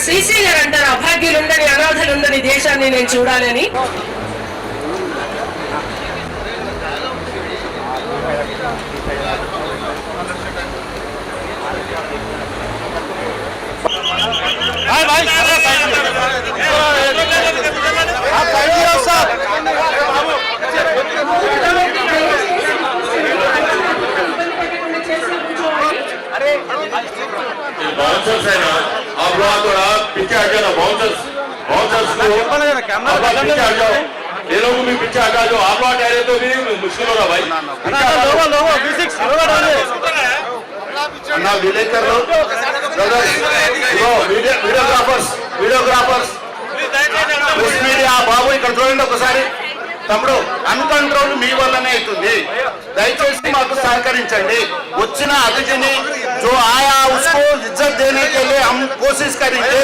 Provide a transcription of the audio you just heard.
శ్రీశ్రీ గారు అంటారు, అభాగ్యులుండని అనాథలుండని దేశాన్ని నేను చూడాలని. आप लोग थोड़ा पीछे आ जाना, बाउंसर्स को पीछे आ जाओ, ये लोग भी पीछे आ जाओ। आप लोग ठहरे तो भी मुश्किल होगा भाई। ना विलेकर लोग, వీడియోగ్రాఫర్స్ ప్రెస్ మీడియా బాబు ఇక్కడ చూడండి ఒకసారి. తమ్ముడు అన్కంట్రోల్ మీ వల్లనే అవుతుంది, దయచేసి మాకు సహకరించండి. వచ్చిన అతిథిని जो आया उसको इज्जत देने के लिए हम कोशिश करेंगे।